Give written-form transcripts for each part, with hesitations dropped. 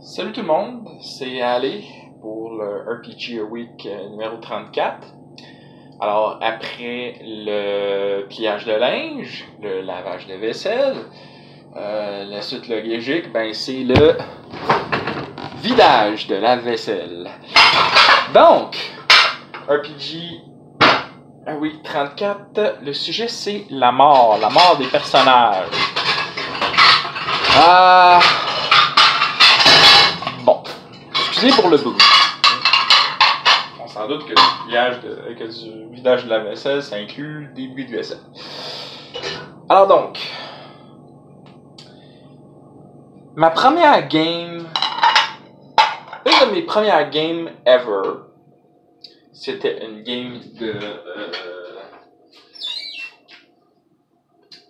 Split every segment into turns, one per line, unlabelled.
Salut tout le monde, c'est Ali pour le RPG A Week numéro 34. Alors, après le pliage de linge, le lavage de vaisselle, la suite logique, ben c'est le vidage de la vaisselle. Donc, RPG A Week 34, le sujet c'est la mort des personnages. Bon, excusez pour le bruit. On s'en doute que du vidage de la vaisselle, ça inclut le début de vaisselle. Alors donc, ma première game, une de mes premières games ever, c'était une game de...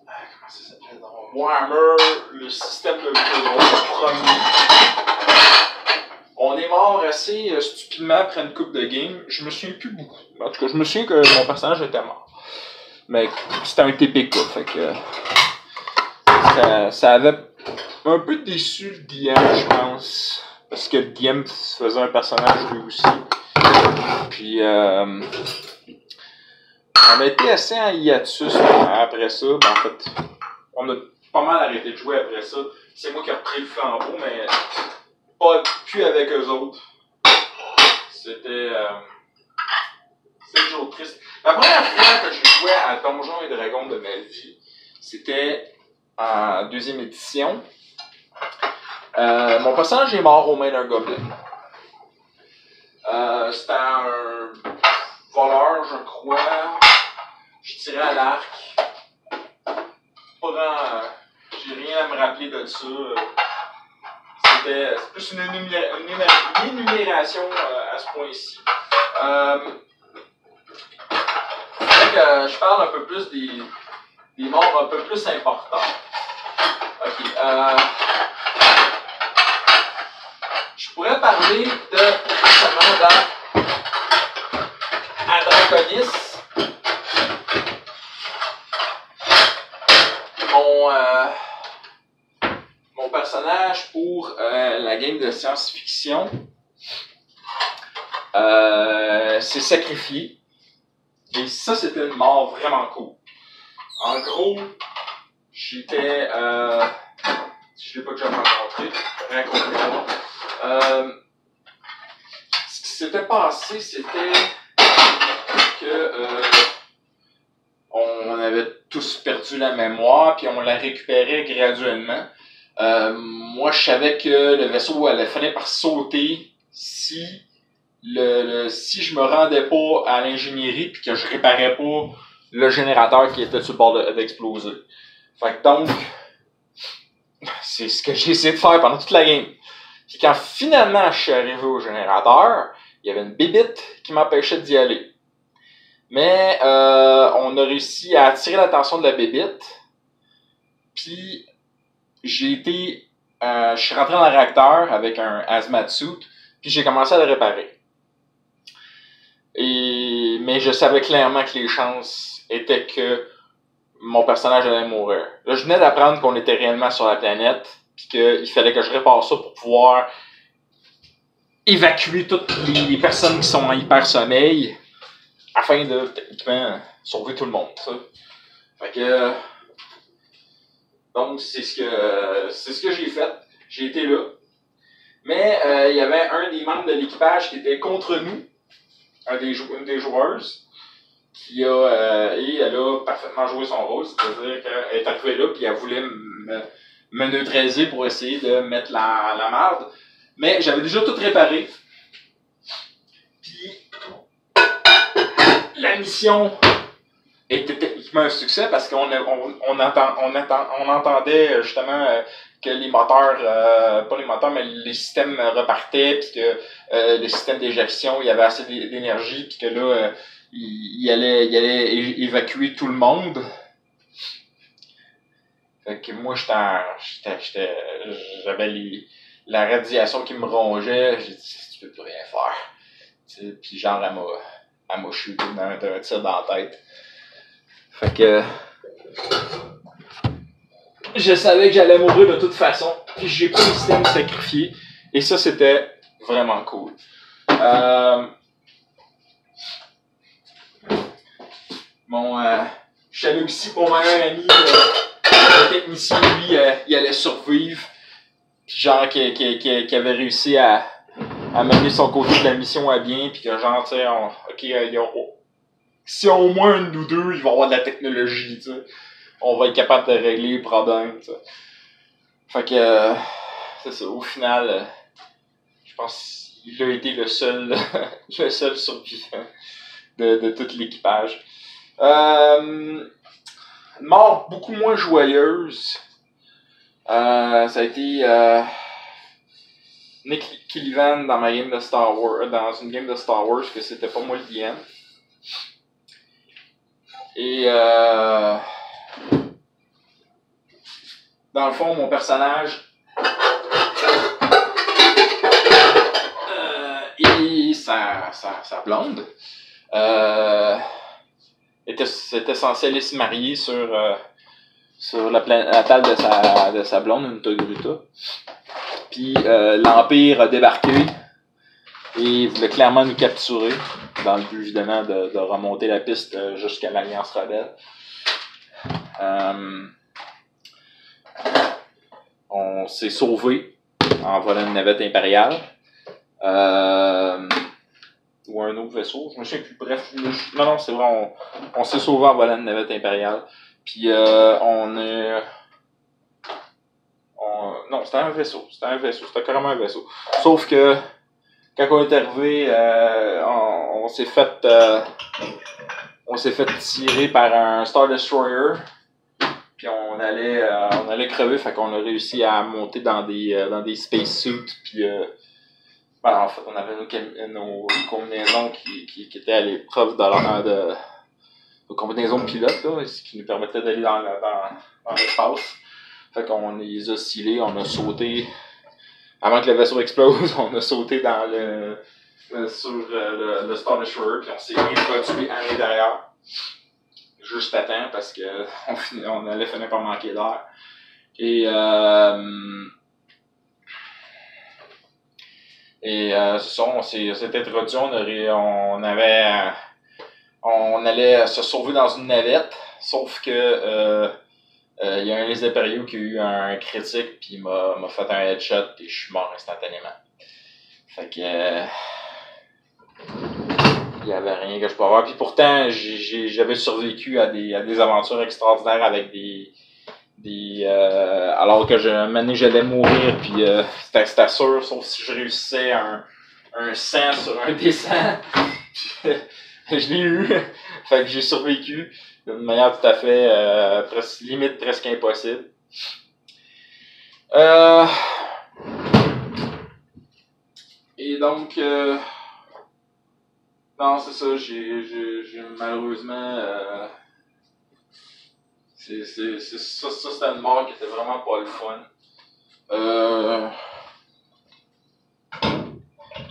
comment ça s'appelle? Warhammer, le système de premier. On est mort assez stupidement après une coupe de game. Je me souviens plus beaucoup. En tout cas, je me souviens que mon personnage était mort. Mais c'était un TPK, fait que... Ça avait un peu déçu le DM, je pense. Parce que le DM faisait un personnage lui aussi. Puis, on a été assez en hiatus après ça. Ben, en fait, on a pas mal arrêté de jouer après ça. C'est moi qui ai repris le flambeau, mais pas plus avec eux autres. C'était toujours triste. La première fois que je jouais à Donjons et Dragons de ma vie, c'était en deuxième édition. Mon personnage est mort aux mains d'un gobelin. C'était un voleur, je crois. Je tirais à l'arc. J'ai rien à me rappeler de ça. C'était plus une énumération à ce point-ci. Je parle un peu plus des morts un peu plus importants. Ok. Je pourrais parler de récemment dans Adraconis. Mon personnage pour la game de science-fiction s'est sacrifié. Et ça, c'était une mort vraiment cool. En gros, j'étais... je l'ai pas déjà rencontré. Ce qui s'était passé, c'était que on avait tous perdu la mémoire, puis on la récupérait graduellement. Moi, je savais que le vaisseau allait finir par sauter si si je me rendais pas à l'ingénierie puis que je réparais pas le générateur qui était sur le bord d'exploser. Fait que donc, c'est ce que j'ai essayé de faire pendant toute la game. Puis quand finalement je suis arrivé au générateur, il y avait une bébite qui m'empêchait d'y aller. Mais on a réussi à attirer l'attention de la bébite. Puis je suis rentré dans le réacteur avec un hazmat suit, puis j'ai commencé à le réparer. Mais je savais clairement que les chances étaient que mon personnage allait mourir. Là, je venais d'apprendre qu'on était réellement sur la planète, puis qu'il fallait que je répare ça pour pouvoir évacuer toutes les personnes qui sont en hyper-sommeil, afin de, techniquement, sauver tout le monde, ça. Fait que... donc, c'est ce que j'ai fait. J'ai été là. Mais il y avait un des membres de l'équipage qui était contre nous, une des joueuses, elle a parfaitement joué son rôle, c'est-à-dire qu'elle est arrivée là, puis elle voulait me neutraliser pour essayer de mettre la merde. Mais j'avais déjà tout réparé. Puis, la mission était techniquement un succès parce qu'on entendait justement que les moteurs, pas les moteurs, mais les systèmes repartaient, puis que le système d'éjection, il y avait assez d'énergie, puis que là, il allait évacuer tout le monde. Fait que moi, j'avais la radiation qui me rongeait, j'ai dit, tu peux plus rien faire. Puis genre, elle m'a shooté un tir dans la tête. Fait que je savais que j'allais mourir de toute façon. Puis j'ai pas décidé de me sacrifier. Et ça, c'était vraiment cool. Je savais aussi que mon meilleur ami, le technicien, lui, il allait survivre. Puis genre, qui avait réussi à mener son côté de la mission à bien. Puis que genre, tu sais, si au moins une ou deux, il va y avoir de la technologie, tu sais. On va être capable de régler les problèmes, tu sais. Fait que, c'est ça, au final, je pense qu'il a été le seul, le seul survivant de tout l'équipage. Une mort beaucoup moins joyeuse. Ça a été Nick Killivan dans ma game de Star Wars, dans une game de Star Wars, que c'était pas moi le DM. Et dans le fond, mon personnage et sa blonde était censé aller se marier sur la table de sa blonde, une Togruta. Puis l'Empire a débarqué et voulait clairement nous capturer, dans le but évidemment de remonter la piste jusqu'à l'Alliance Rebelle. On s'est sauvé en volant une navette impériale. Ou un autre vaisseau, je me souviens plus. Bref, non, c'est vrai, on s'est sauvé en volant une navette impériale. Puis non, c'était un vaisseau, c'était carrément un vaisseau. Sauf que quand on est arrivé, on s'est fait tirer par un Star Destroyer. Puis on allait crever, fait qu'on a réussi à monter dans des spacesuits. Puis en fait, on avait nos combinaisons qui étaient à l'épreuve de combinaisons de pilote, là, ce qui nous permettait d'aller dans l'espace. Fait qu'on les a scellés, on a sauté. Avant que le vaisseau explose, on a sauté sur le Star Destroyer, puis on s'est introduit à l'intérieur. Juste à temps, parce que on allait finir par manquer d'air. Et c'est ça, on s'est introduit, on allait se sauver dans une navette, sauf que il y a un des impériaux qui a eu un critique, puis il m'a fait un headshot, puis je suis mort instantanément. Fait que il y avait rien que je pouvais avoir. Puis pourtant, j'avais survécu à des aventures extraordinaires avec alors que j'allais mourir, puis c'était sûr, sauf si je réussissais un 100 sur un descent. Je l'ai eu. Fait que j'ai survécu d'une manière tout à fait limite presque impossible. Et donc non, c'est ça, j'ai malheureusement ça c'était une mort qui était vraiment pas le fun.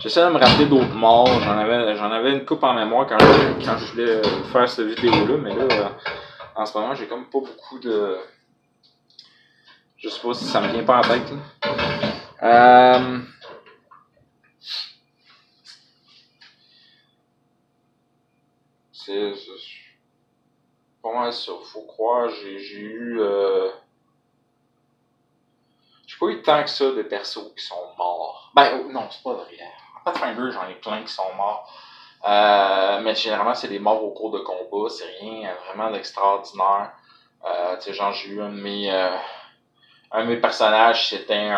J'essaie de me rappeler d'autres morts. J'en avais une coupe en mémoire quand je voulais faire cette vidéo-là, mais là, en ce moment, j'ai comme pas beaucoup de... Je sais pas si ça me vient pas en tête, là. C'est pas mal ça. Faut croire, j'ai eu... J'ai pas eu tant que ça de persos qui sont morts. Ben, non, c'est pas vrai. En Pathfinder, j'en ai plein qui sont morts. Mais généralement, c'est des morts au cours de combat. C'est rien vraiment d'extraordinaire. Tu sais, genre, j'ai eu un de mes personnages, c'était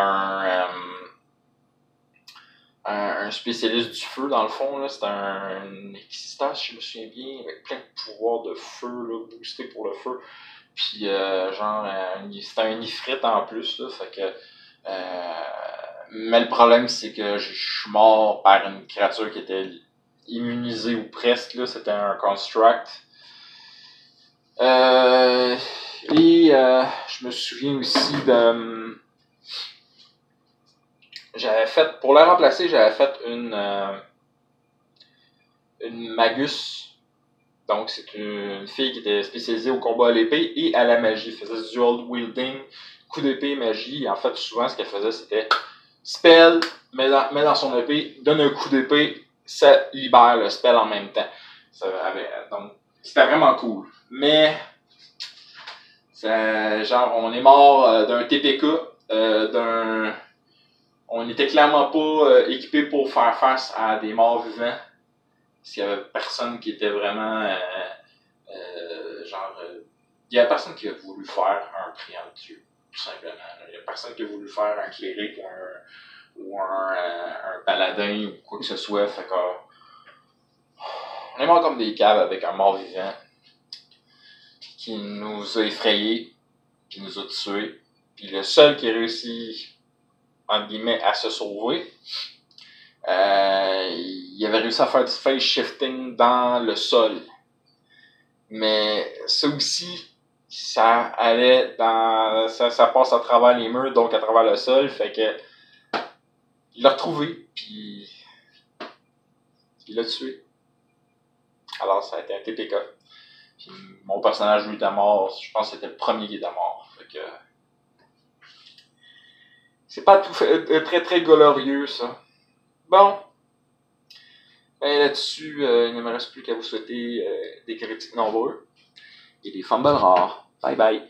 un spécialiste du feu, dans le fond. Là. C'était un existant, si je me souviens bien, avec plein de pouvoirs de feu, là, boosté pour le feu. Puis, c'était un ifrite en plus, là, fait que... mais le problème, c'est que je suis mort par une créature qui était immunisée ou presque, là, c'était un construct. Je me souviens aussi de... pour la remplacer, j'avais fait une Magus. Donc, c'est une fille qui était spécialisée au combat à l'épée et à la magie. Elle faisait du dual wielding, coup d'épée, magie. Et en fait, souvent, ce qu'elle faisait, c'était spell, met dans son épée, donne un coup d'épée, ça libère le spell en même temps. Donc, c'était vraiment cool. Mais, genre, on est mort d'un TPK, on n'était clairement pas équipé pour faire face à des morts vivants. Parce qu'il y avait personne qui était vraiment, il y a personne qui a voulu faire un priant de Dieu, tout simplement. Il y a personne qui a voulu faire un cléric ou un paladin ou quoi que ce soit. Fait que, on est mort comme des caves avec un mort vivant qui nous a effrayés, qui nous a tués. Puis le seul qui a réussi, entre guillemets, à se sauver, il avait réussi à faire du face shifting dans le sol. Mais ça aussi, ça allait dans. Ça passe à travers les murs, donc à travers le sol. Fait que. Il l'a retrouvé, puis. Il l'a tué. Alors ça a été un TPK. Puis mon personnage, lui, était mort. Je pense que c'était le premier qui était mort. Fait que. C'est pas tout fait, très très glorieux, ça. Bon. Et là-dessus, il ne me reste plus qu'à vous souhaiter des critiques nombreux et des fumbles rares. Bye bye.